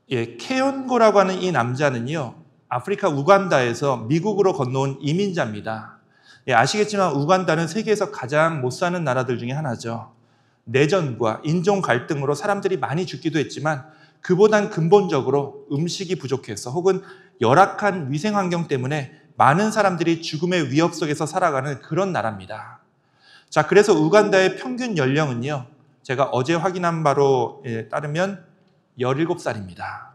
케ion고라고 하는 이 남자는요, 아프리카 우간다에서 미국으로 건너온 이민자입니다. 아시겠지만 우간다는 세계에서 가장 못 사는 나라들 중에 하나죠. 내전과 인종 갈등으로 사람들이 많이 죽기도 했지만 그보단 근본적으로 음식이 부족해서 혹은 열악한 위생 환경 때문에 많은 사람들이 죽음의 위협 속에서 살아가는 그런 나라입니다. 자, 그래서 우간다의 평균 연령은요, 제가 어제 확인한 바로 따르면 17살입니다.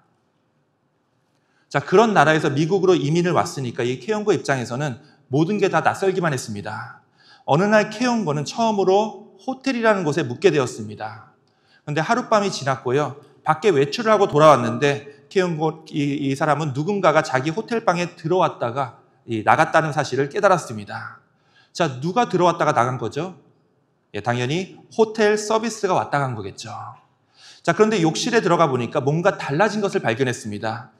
자, 그런 나라에서 미국으로 이민을 왔으니까 이 케ion고 입장에서는 모든 게 다 낯설기만 했습니다. 어느 날 케ion고는 처음으로 호텔이라는 곳에 묵게 되었습니다. 그런데 하룻밤이 지났고요, 밖에 외출을 하고 돌아왔는데 케ion고 이 사람은 누군가가 자기 호텔방에 들어왔다가 나갔다는 사실을 깨달았습니다. 자, 누가 들어왔다가 나간 거죠? 당연히 호텔 서비스가 왔다 간 거겠죠. 자, 그런데 욕실에 들어가 보니까 뭔가 달라진 것을 발견했습니다.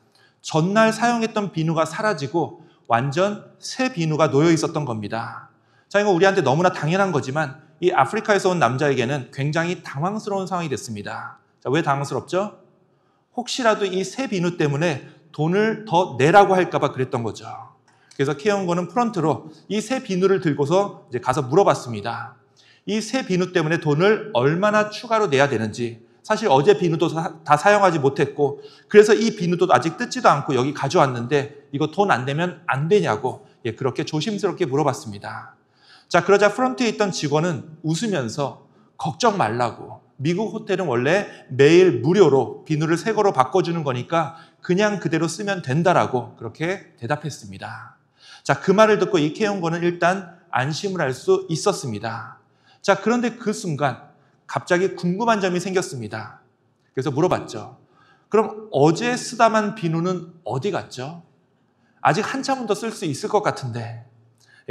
전날 사용했던 비누가 사라지고 완전 새 비누가 놓여 있었던 겁니다. 자, 이거 우리한테 너무나 당연한 거지만 이 아프리카에서 온 남자에게는 굉장히 당황스러운 상황이 됐습니다. 자, 왜 당황스럽죠? 혹시라도 이 새 비누 때문에 돈을 더 내라고 할까 봐 그랬던 거죠. 그래서 케ion고는 프런트로 이 새 비누를 들고서 이제 가서 물어봤습니다. 이 새 비누 때문에 돈을 얼마나 추가로 내야 되는지, 사실 어제 비누도 다 사용하지 못했고 그래서 이 비누도 아직 뜯지도 않고 여기 가져왔는데 이거 돈 안 내면 안 되냐고 그렇게 조심스럽게 물어봤습니다. 자, 그러자 프런트에 있던 직원은 웃으면서 걱정 말라고, 미국 호텔은 원래 매일 무료로 비누를 새 거로 바꿔주는 거니까 그냥 그대로 쓰면 된다라고 그렇게 대답했습니다. 자, 그 말을 듣고 이 케ion고는 일단 안심을 할 수 있었습니다. 자, 그런데 그 순간 갑자기 궁금한 점이 생겼습니다. 그래서 물어봤죠. 그럼 어제 쓰다만 비누는 어디 갔죠? 아직 한참은 더 쓸 수 있을 것 같은데.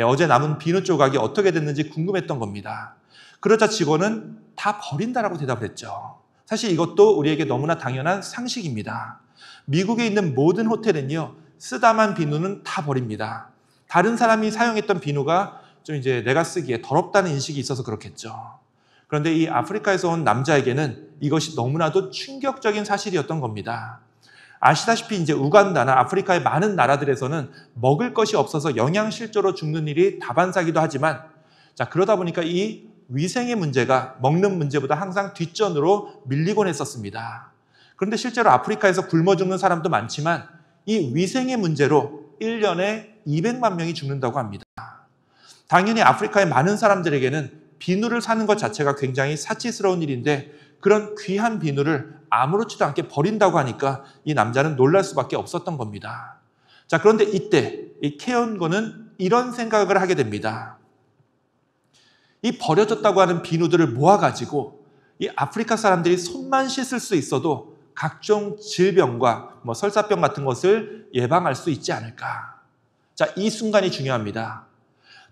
어제 남은 비누 조각이 어떻게 됐는지 궁금했던 겁니다. 그러자 직원은 다 버린다라고 대답을 했죠. 사실 이것도 우리에게 너무나 당연한 상식입니다. 미국에 있는 모든 호텔은요, 쓰다만 비누는 다 버립니다. 다른 사람이 사용했던 비누가 좀 이제 내가 쓰기에 더럽다는 인식이 있어서 그렇겠죠. 그런데 이 아프리카에서 온 남자에게는 이것이 너무나도 충격적인 사실이었던 겁니다. 아시다시피 이제 우간다나 아프리카의 많은 나라들에서는 먹을 것이 없어서 영양실조로 죽는 일이 다반사기도 하지만, 자, 그러다 보니까 이 위생의 문제가 먹는 문제보다 항상 뒷전으로 밀리곤 했었습니다. 그런데 실제로 아프리카에서 굶어 죽는 사람도 많지만 이 위생의 문제로 1년에 200만 명이 죽는다고 합니다. 당연히 아프리카의 많은 사람들에게는 비누를 사는 것 자체가 굉장히 사치스러운 일인데 그런 귀한 비누를 아무렇지도 않게 버린다고 하니까 이 남자는 놀랄 수밖에 없었던 겁니다. 자, 그런데 이때 이 케ion고는 이런 생각을 하게 됩니다. 이 버려졌다고 하는 비누들을 모아가지고 이 아프리카 사람들이 손만 씻을 수 있어도 각종 질병과 설사병 같은 것을 예방할 수 있지 않을까. 자, 이 순간이 중요합니다.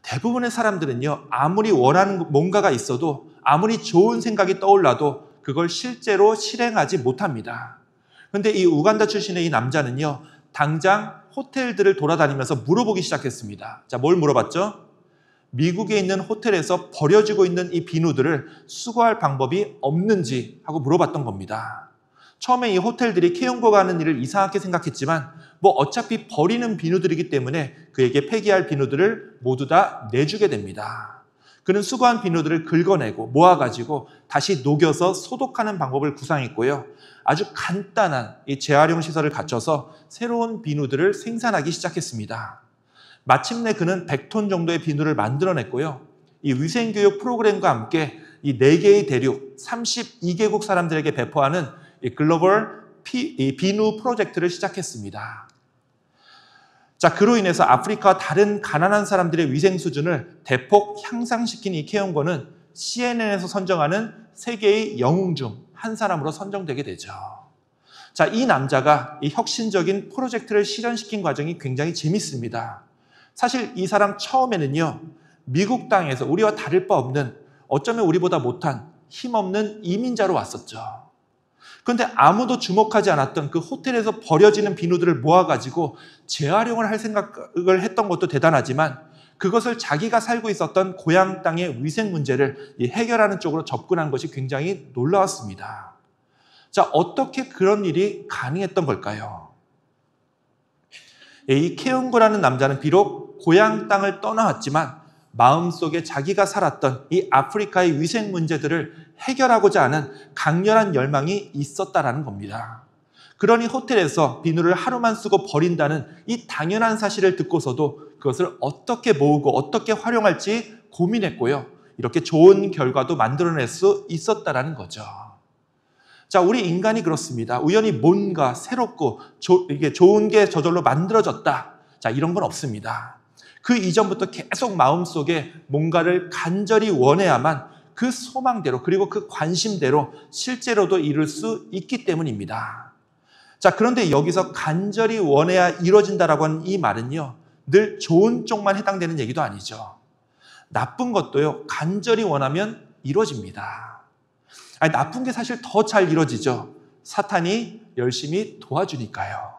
대부분의 사람들은요, 아무리 원하는 뭔가가 있어도 아무리 좋은 생각이 떠올라도 그걸 실제로 실행하지 못합니다. 그런데 이 우간다 출신의 이 남자는요, 당장 호텔들을 돌아다니면서 물어보기 시작했습니다. 자, 뭘 물어봤죠? 미국에 있는 호텔에서 버려지고 있는 이 비누들을 수거할 방법이 없는지 하고 물어봤던 겁니다. 처음에 이 호텔들이 케ion고가 하는 일을 이상하게 생각했지만 어차피 버리는 비누들이기 때문에 그에게 폐기할 비누들을 모두 다 내주게 됩니다. 그는 수거한 비누들을 긁어내고 모아가지고 다시 녹여서 소독하는 방법을 구상했고요. 아주 간단한 이 재활용 시설을 갖춰서 새로운 비누들을 생산하기 시작했습니다. 마침내 그는 100톤 정도의 비누를 만들어냈고요. 이 위생교육 프로그램과 함께 이 4개의 대륙 32개국 사람들에게 배포하는 이 글로벌 비누 프로젝트를 시작했습니다. 자, 그로 인해서 아프리카와 다른 가난한 사람들의 위생 수준을 대폭 향상시킨 이 케ion고는 CNN에서 선정하는 세계의 영웅 중 한 사람으로 선정되게 되죠. 자, 이 남자가 이 혁신적인 프로젝트를 실현시킨 과정이 굉장히 재밌습니다. 사실 이 사람 처음에는요, 미국 땅에서 우리와 다를 바 없는, 어쩌면 우리보다 못한 힘없는 이민자로 왔었죠. 그런데 아무도 주목하지 않았던 그 호텔에서 버려지는 비누들을 모아가지고 재활용을 할 생각을 했던 것도 대단하지만 그것을 자기가 살고 있었던 고향 땅의 위생 문제를 해결하는 쪽으로 접근한 것이 굉장히 놀라웠습니다. 자, 어떻게 그런 일이 가능했던 걸까요? 이 케운고라는 남자는 비록 고향 땅을 떠나왔지만 마음속에 자기가 살았던 이 아프리카의 위생 문제들을 해결하고자 하는 강렬한 열망이 있었다라는 겁니다. 그러니 호텔에서 비누를 하루만 쓰고 버린다는 이 당연한 사실을 듣고서도 그것을 어떻게 모으고 어떻게 활용할지 고민했고요. 이렇게 좋은 결과도 만들어낼 수 있었다라는 거죠. 자, 우리 인간이 그렇습니다. 우연히 뭔가 새롭고 이게 좋은 게 저절로 만들어졌다. 자, 이런 건 없습니다. 그 이전부터 계속 마음속에 뭔가를 간절히 원해야만 그 소망대로 그리고 그 관심대로 실제로도 이룰 수 있기 때문입니다. 자, 그런데 여기서 간절히 원해야 이루어진다라고 하는 이 말은요, 늘 좋은 쪽만 해당되는 얘기도 아니죠. 나쁜 것도요, 간절히 원하면 이루어집니다. 아니, 나쁜 게 사실 더 잘 이루어지죠. 사탄이 열심히 도와주니까요.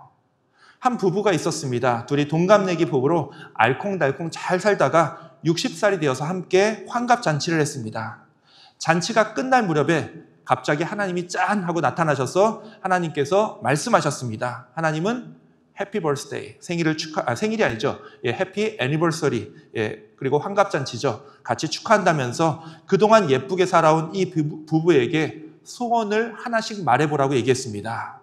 한 부부가 있었습니다. 둘이 동갑내기 부부로 알콩달콩 잘 살다가 60살이 되어서 함께 환갑잔치를 했습니다. 잔치가 끝날 무렵에 갑자기 하나님이 짠 하고 나타나셔서 하나님께서 말씀하셨습니다. 하나님은 해피 버스데이, 생일이 아니죠. 예, 해피 애니버서리, 예, 그리고 환갑잔치죠. 같이 축하한다면서 그동안 예쁘게 살아온 이 부부에게 소원을 하나씩 말해보라고 얘기했습니다.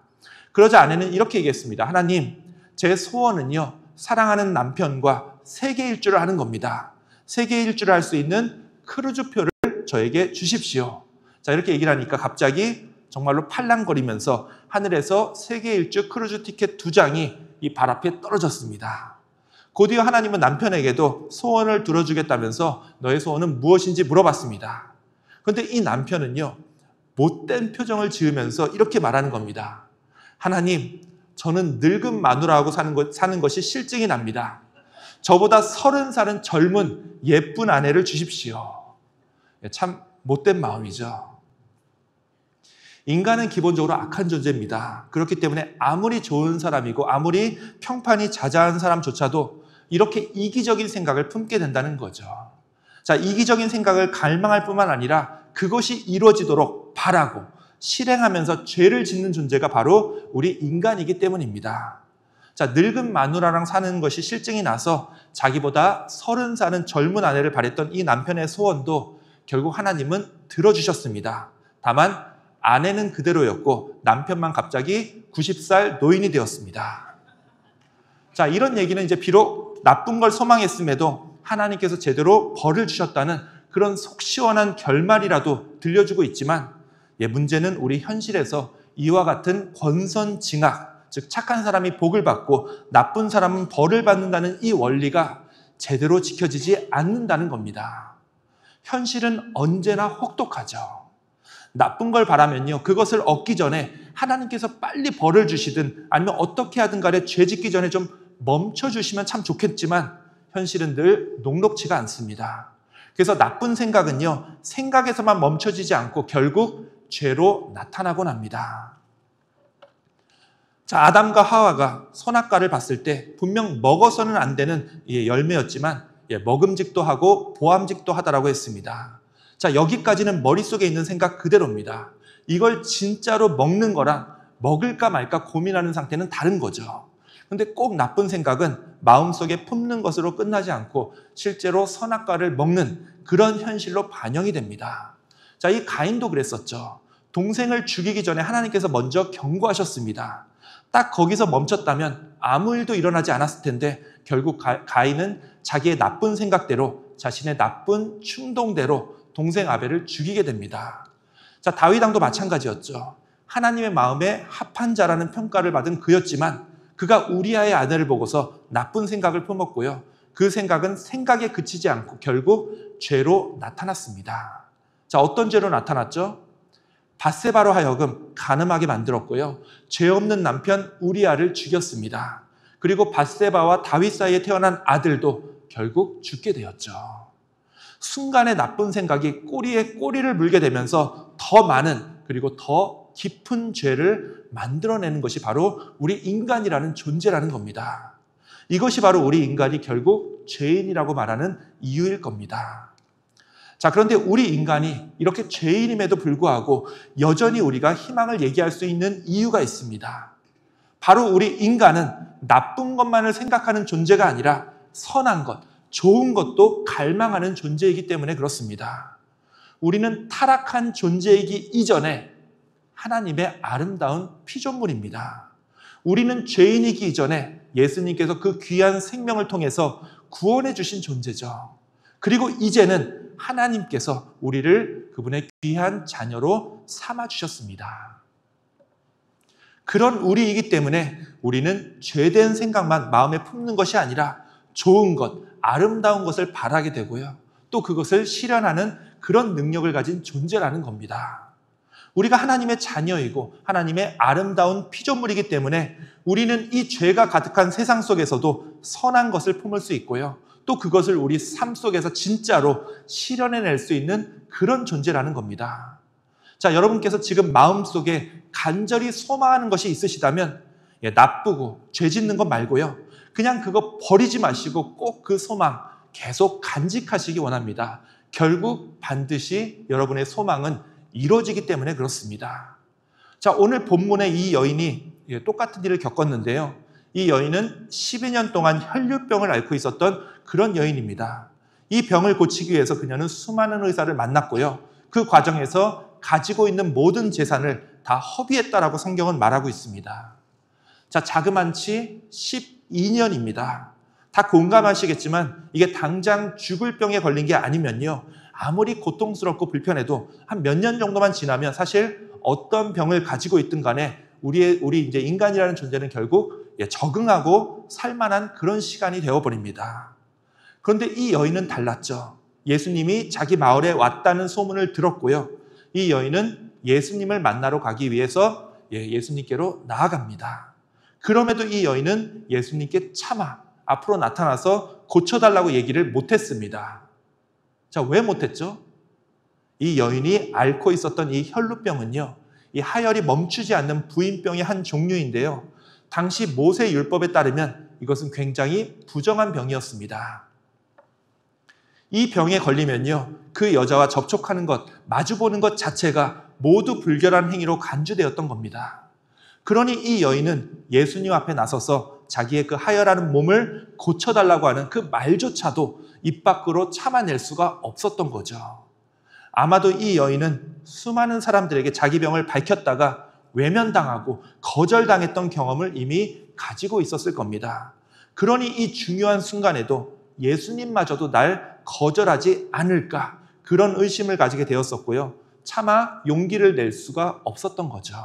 그러자 아내는 이렇게 얘기했습니다. 하나님, 제 소원은요, 사랑하는 남편과 세계 일주를 하는 겁니다. 세계 일주를 할 수 있는 크루즈표를 저에게 주십시오. 자, 이렇게 얘기를 하니까 갑자기 정말로 팔랑거리면서 하늘에서 세계 일주 크루즈 티켓 2장이 이 발 앞에 떨어졌습니다. 곧이어 하나님은 남편에게도 소원을 들어주겠다면서 너의 소원은 무엇인지 물어봤습니다. 그런데 이 남편은요, 못된 표정을 지으면서 이렇게 말하는 겁니다. 하나님, 저는 늙은 마누라하고 사는 것이 실증이 납니다. 저보다 30살은 젊은 예쁜 아내를 주십시오. 참 못된 마음이죠. 인간은 기본적으로 악한 존재입니다. 그렇기 때문에 아무리 좋은 사람이고 아무리 평판이 자자한 사람조차도 이렇게 이기적인 생각을 품게 된다는 거죠. 자, 이기적인 생각을 갈망할 뿐만 아니라 그것이 이루어지도록 바라고 실행하면서 죄를 짓는 존재가 바로 우리 인간이기 때문입니다. 자, 늙은 마누라랑 사는 것이 실증이 나서 자기보다 30살은 젊은 아내를 바랬던 이 남편의 소원도 결국 하나님은 들어주셨습니다. 다만 아내는 그대로였고 남편만 갑자기 90살 노인이 되었습니다. 자, 이런 얘기는 이제 비록 나쁜 걸 소망했음에도 하나님께서 제대로 벌을 주셨다는 그런 속 시원한 결말이라도 들려주고 있지만, 문제는 우리 현실에서 이와 같은 권선징악, 즉 착한 사람이 복을 받고 나쁜 사람은 벌을 받는다는 이 원리가 제대로 지켜지지 않는다는 겁니다. 현실은 언제나 혹독하죠. 나쁜 걸 바라면요, 그것을 얻기 전에 하나님께서 빨리 벌을 주시든 아니면 어떻게 하든 간에 죄 짓기 전에 좀 멈춰주시면 참 좋겠지만 현실은 늘 녹록지가 않습니다. 그래서 나쁜 생각은요, 생각에서만 멈춰지지 않고 결국 죄로 나타나곤 합니다. 자, 아담과 하와가 선악과를 봤을 때 분명 먹어서는 안 되는 열매였지만 먹음직도 하고 보암직도 하다라고 했습니다. 자, 여기까지는 머릿속에 있는 생각 그대로입니다. 이걸 진짜로 먹는 거랑 먹을까 말까 고민하는 상태는 다른 거죠. 근데 꼭 나쁜 생각은 마음속에 품는 것으로 끝나지 않고 실제로 선악과를 먹는 그런 현실로 반영이 됩니다. 자, 이 가인도 그랬었죠. 동생을 죽이기 전에 하나님께서 먼저 경고하셨습니다. 딱 거기서 멈췄다면 아무 일도 일어나지 않았을 텐데 결국 가인은 자기의 나쁜 생각대로, 자신의 나쁜 충동대로 동생 아벨을 죽이게 됩니다. 자, 다윗 왕도 마찬가지였죠. 하나님의 마음에 합한 자라는 평가를 받은 그였지만 그가 우리아의 아내를 보고서 나쁜 생각을 품었고요. 그 생각은 생각에 그치지 않고 결국 죄로 나타났습니다. 자, 어떤 죄로 나타났죠? 밧세바로 하여금 간음하게 만들었고요. 죄 없는 남편 우리아를 죽였습니다. 그리고 밧세바와 다윗 사이에 태어난 아들도 결국 죽게 되었죠. 순간의 나쁜 생각이 꼬리에 꼬리를 물게 되면서 더 많은 그리고 더 깊은 죄를 만들어내는 것이 바로 우리 인간이라는 존재라는 겁니다. 이것이 바로 우리 인간이 결국 죄인이라고 말하는 이유일 겁니다. 자, 그런데 우리 인간이 이렇게 죄인임에도 불구하고 여전히 우리가 희망을 얘기할 수 있는 이유가 있습니다. 바로 우리 인간은 나쁜 것만을 생각하는 존재가 아니라 선한 것, 좋은 것도 갈망하는 존재이기 때문에 그렇습니다. 우리는 타락한 존재이기 이전에 하나님의 아름다운 피조물입니다. 우리는 죄인이기 이전에 예수님께서 그 귀한 생명을 통해서 구원해 주신 존재죠. 그리고 이제는 하나님께서 우리를 그분의 귀한 자녀로 삼아 주셨습니다. 그런 우리이기 때문에 우리는 죄된 생각만 마음에 품는 것이 아니라 좋은 것, 아름다운 것을 바라게 되고요. 또 그것을 실현하는 그런 능력을 가진 존재라는 겁니다. 우리가 하나님의 자녀이고 하나님의 아름다운 피조물이기 때문에 우리는 이 죄가 가득한 세상 속에서도 선한 것을 품을 수 있고요. 또 그것을 우리 삶 속에서 진짜로 실현해낼 수 있는 그런 존재라는 겁니다. 자, 여러분께서 지금 마음속에 간절히 소망하는 것이 있으시다면 나쁘고 죄 짓는 것 말고요. 그냥 그거 버리지 마시고 꼭 그 소망 계속 간직하시기 원합니다. 결국 반드시 여러분의 소망은 이루어지기 때문에 그렇습니다. 자, 오늘 본문의 이 여인이 똑같은 일을 겪었는데요. 이 여인은 12년 동안 혈류병을 앓고 있었던 그런 여인입니다. 이 병을 고치기 위해서 그녀는 수많은 의사를 만났고요. 그 과정에서 가지고 있는 모든 재산을 다 허비했다라고 성경은 말하고 있습니다. 자, 자그만치 12년입니다. 다 공감하시겠지만 이게 당장 죽을 병에 걸린 게 아니면요. 아무리 고통스럽고 불편해도 한 몇 년 정도만 지나면 사실 어떤 병을 가지고 있든 간에 우리 이제 인간이라는 존재는 결국 적응하고 살만한 그런 시간이 되어버립니다. 그런데 이 여인은 달랐죠. 예수님이 자기 마을에 왔다는 소문을 들었고요. 이 여인은 예수님을 만나러 가기 위해서 예수님께로 나아갑니다. 그럼에도 이 여인은 예수님께 차마 앞으로 나타나서 고쳐달라고 얘기를 못했습니다. 자, 왜 못했죠? 이 여인이 앓고 있었던 이 혈루병은요, 이 하혈이 멈추지 않는 부인병의 한 종류인데요. 당시 모세 율법에 따르면 이것은 굉장히 부정한 병이었습니다. 이 병에 걸리면요, 그 여자와 접촉하는 것, 마주보는 것 자체가 모두 불결한 행위로 간주되었던 겁니다. 그러니 이 여인은 예수님 앞에 나서서 자기의 그 하혈하는 몸을 고쳐달라고 하는 그 말조차도 입 밖으로 참아낼 수가 없었던 거죠. 아마도 이 여인은 수많은 사람들에게 자기 병을 밝혔다가 외면당하고 거절당했던 경험을 이미 가지고 있었을 겁니다. 그러니 이 중요한 순간에도 예수님마저도 날 거절하지 않을까, 그런 의심을 가지게 되었었고요. 차마 용기를 낼 수가 없었던 거죠.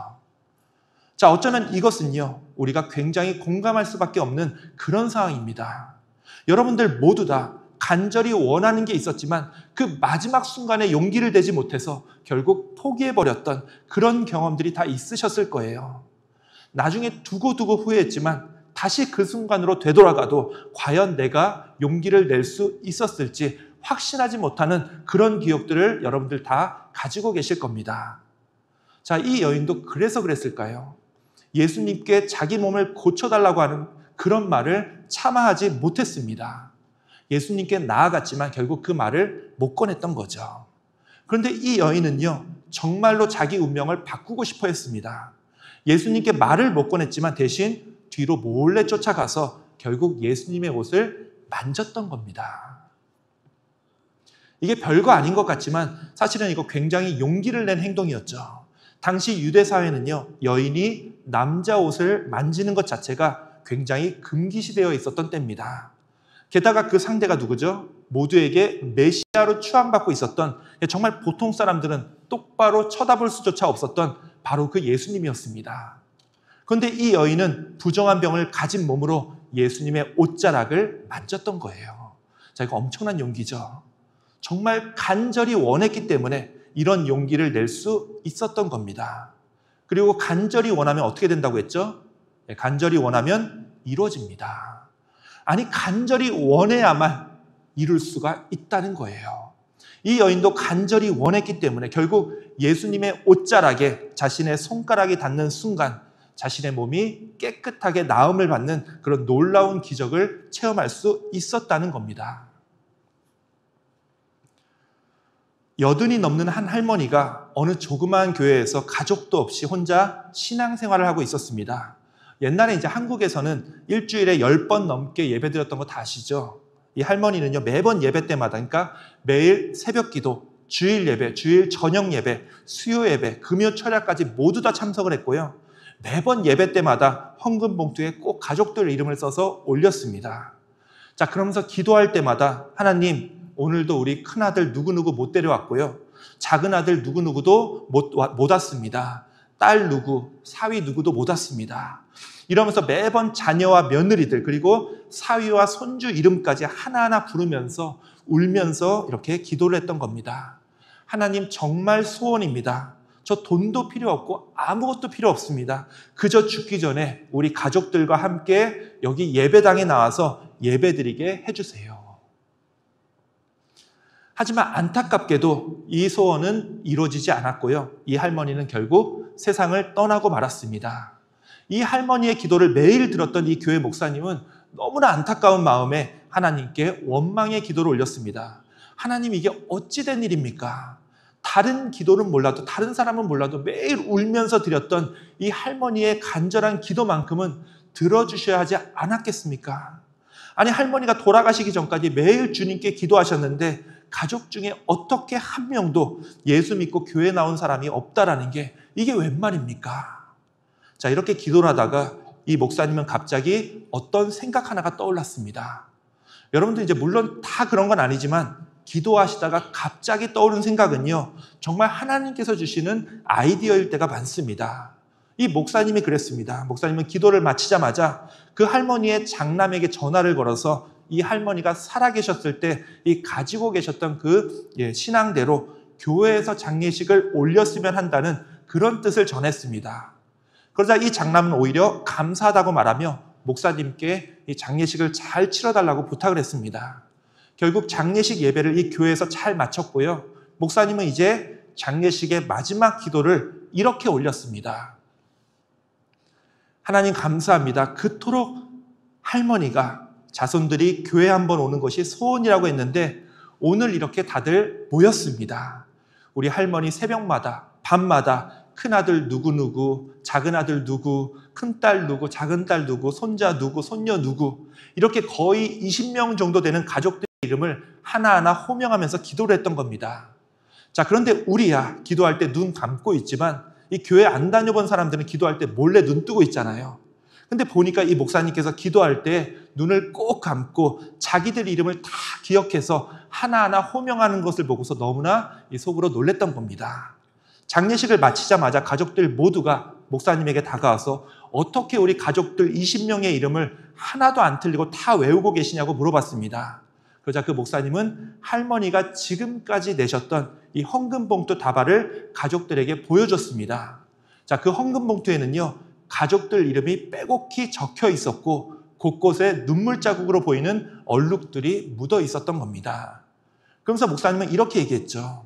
자, 어쩌면 이것은요, 우리가 굉장히 공감할 수밖에 없는 그런 상황입니다. 여러분들 모두 다 간절히 원하는 게 있었지만 그 마지막 순간에 용기를 내지 못해서 결국 포기해버렸던 그런 경험들이 다 있으셨을 거예요. 나중에 두고두고 후회했지만 다시 그 순간으로 되돌아가도 과연 내가 용기를 낼 수 있었을지 확신하지 못하는 그런 기억들을 여러분들 다 가지고 계실 겁니다. 자, 이 여인도 그래서 그랬을까요? 예수님께 자기 몸을 고쳐달라고 하는 그런 말을 참아하지 못했습니다. 예수님께 나아갔지만 결국 그 말을 못 꺼냈던 거죠. 그런데 이 여인은요, 정말로 자기 운명을 바꾸고 싶어 했습니다. 예수님께 말을 못 꺼냈지만 대신 뒤로 몰래 쫓아가서 결국 예수님의 옷을 만졌던 겁니다. 이게 별거 아닌 것 같지만 사실은 이거 굉장히 용기를 낸 행동이었죠. 당시 유대 사회는요, 여인이 남자 옷을 만지는 것 자체가 굉장히 금기시되어 있었던 때입니다. 게다가 그 상대가 누구죠? 모두에게 메시아로 추앙받고 있었던, 정말 보통 사람들은 똑바로 쳐다볼 수조차 없었던 바로 그 예수님이었습니다. 그런데 이 여인은 부정한 병을 가진 몸으로 예수님의 옷자락을 만졌던 거예요. 자, 이거 엄청난 용기죠. 정말 간절히 원했기 때문에 이런 용기를 낼 수 있었던 겁니다. 그리고 간절히 원하면 어떻게 된다고 했죠? 간절히 원하면 이루어집니다. 아니, 간절히 원해야만 이룰 수가 있다는 거예요. 이 여인도 간절히 원했기 때문에 결국 예수님의 옷자락에 자신의 손가락이 닿는 순간 자신의 몸이 깨끗하게 나음을 받는 그런 놀라운 기적을 체험할 수 있었다는 겁니다. 80이 넘는 한 할머니가 어느 조그마한 교회에서 가족도 없이 혼자 신앙생활을 하고 있었습니다. 옛날에 이제 한국에서는 일주일에 10번 넘게 예배드렸던 거 다 아시죠? 이 할머니는요, 매번 예배 때마다, 그러니까 매일 새벽 기도, 주일 예배, 주일 저녁 예배, 수요 예배, 금요 철야까지 모두 다 참석을 했고요. 매번 예배 때마다 헌금 봉투에 꼭 가족들 이름을 써서 올렸습니다. 자, 그러면서 기도할 때마다 하나님, 오늘도 우리 큰아들 누구누구 못 데려왔고요. 작은 아들 누구누구도 못 왔습니다. 딸 누구, 사위 누구도 못 왔습니다. 이러면서 매번 자녀와 며느리들 그리고 사위와 손주 이름까지 하나하나 부르면서 울면서 이렇게 기도를 했던 겁니다. 하나님, 정말 소원입니다. 저 돈도 필요 없고 아무것도 필요 없습니다. 그저 죽기 전에 우리 가족들과 함께 여기 예배당에 나와서 예배드리게 해주세요. 하지만 안타깝게도 이 소원은 이루어지지 않았고요. 이 할머니는 결국 세상을 떠나고 말았습니다. 이 할머니의 기도를 매일 들었던 이 교회 목사님은 너무나 안타까운 마음에 하나님께 원망의 기도를 올렸습니다. 하나님, 이게 어찌 된 일입니까? 다른 기도는 몰라도, 다른 사람은 몰라도 매일 울면서 드렸던 이 할머니의 간절한 기도만큼은 들어주셔야 하지 않았겠습니까? 아니, 할머니가 돌아가시기 전까지 매일 주님께 기도하셨는데 가족 중에 어떻게 한 명도 예수 믿고 교회 나온 사람이 없다라는 게 이게 웬 말입니까? 자, 이렇게 기도를 하다가 이 목사님은 갑자기 어떤 생각 하나가 떠올랐습니다. 여러분들 이제 물론 다 그런 건 아니지만 기도하시다가 갑자기 떠오른 생각은요, 정말 하나님께서 주시는 아이디어일 때가 많습니다. 이 목사님이 그랬습니다. 목사님은 기도를 마치자마자 그 할머니의 장남에게 전화를 걸어서 이 할머니가 살아계셨을 때 이 가지고 계셨던 그 신앙대로 교회에서 장례식을 올렸으면 한다는 그런 뜻을 전했습니다. 그러자 이 장남은 오히려 감사하다고 말하며 목사님께 이 장례식을 잘 치러달라고 부탁을 했습니다. 결국 장례식 예배를 이 교회에서 잘 마쳤고요. 목사님은 이제 장례식의 마지막 기도를 이렇게 올렸습니다. 하나님, 감사합니다. 그토록 할머니가 자손들이 교회 한번 오는 것이 소원이라고 했는데 오늘 이렇게 다들 모였습니다. 우리 할머니 새벽마다, 밤마다 큰아들 누구누구, 작은아들 누구, 큰딸 누구, 작은딸 누구, 손자 누구, 손녀 누구, 이렇게 거의 20명 정도 되는 가족들의 이름을 하나하나 호명하면서 기도를 했던 겁니다. 자, 그런데 우리야 기도할 때 눈 감고 있지만 이 교회 안 다녀본 사람들은 기도할 때 몰래 눈 뜨고 있잖아요. 근데 보니까 이 목사님께서 기도할 때 눈을 꼭 감고 자기들 이름을 다 기억해서 하나하나 호명하는 것을 보고서 너무나 속으로 놀랬던 겁니다. 장례식을 마치자마자 가족들 모두가 목사님에게 다가와서 어떻게 우리 가족들 20명의 이름을 하나도 안 틀리고 다 외우고 계시냐고 물어봤습니다. 그러자 그 목사님은 할머니가 지금까지 내셨던 이 헌금 봉투 다발을 가족들에게 보여줬습니다. 자, 그 헌금 봉투에는요, 가족들 이름이 빼곡히 적혀 있었고 곳곳에 눈물 자국으로 보이는 얼룩들이 묻어 있었던 겁니다. 그러면서 목사님은 이렇게 얘기했죠.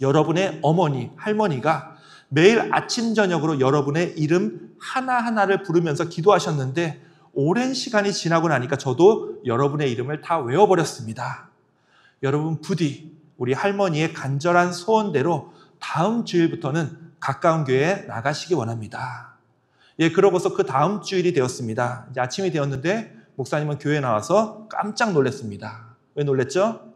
여러분의 어머니, 할머니가 매일 아침 저녁으로 여러분의 이름 하나하나를 부르면서 기도하셨는데 오랜 시간이 지나고 나니까 저도 여러분의 이름을 다 외워버렸습니다. 여러분 부디 우리 할머니의 간절한 소원대로 다음 주일부터는 가까운 교회에 나가시기 원합니다. 예, 그러고서 그 다음 주일이 되었습니다. 이제 아침이 되었는데 목사님은 교회에 나와서 깜짝 놀랐습니다. 왜 놀랬죠?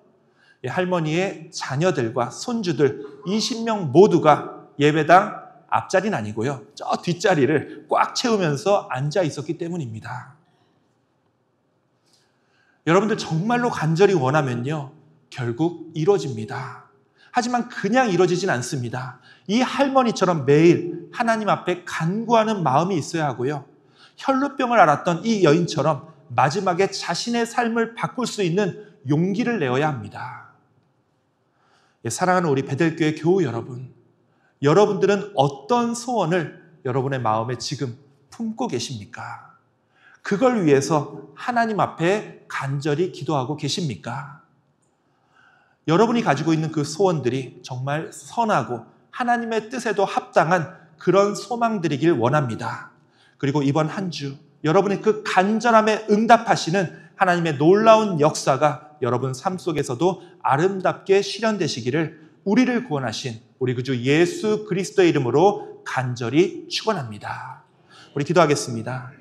예, 할머니의 자녀들과 손주들 20명 모두가 예배당 앞자리는 아니고요, 저 뒷자리를 꽉 채우면서 앉아 있었기 때문입니다. 여러분들 정말로 간절히 원하면요, 결국 이루어집니다. 하지만 그냥 이루어지진 않습니다. 이 할머니처럼 매일 하나님 앞에 간구하는 마음이 있어야 하고요, 혈루병을 앓았던 이 여인처럼 마지막에 자신의 삶을 바꿀 수 있는 용기를 내어야 합니다. 사랑하는 우리 베델교회 교우 여러분, 여러분들은 어떤 소원을 여러분의 마음에 지금 품고 계십니까? 그걸 위해서 하나님 앞에 간절히 기도하고 계십니까? 여러분이 가지고 있는 그 소원들이 정말 선하고 하나님의 뜻에도 합당한 그런 소망들이길 원합니다. 그리고 이번 한 주 여러분의 그 간절함에 응답하시는 하나님의 놀라운 역사가 여러분 삶 속에서도 아름답게 실현되시기를 우리를 구원하신 우리 구주 예수 그리스도의 이름으로 간절히 축원합니다. 우리 기도하겠습니다.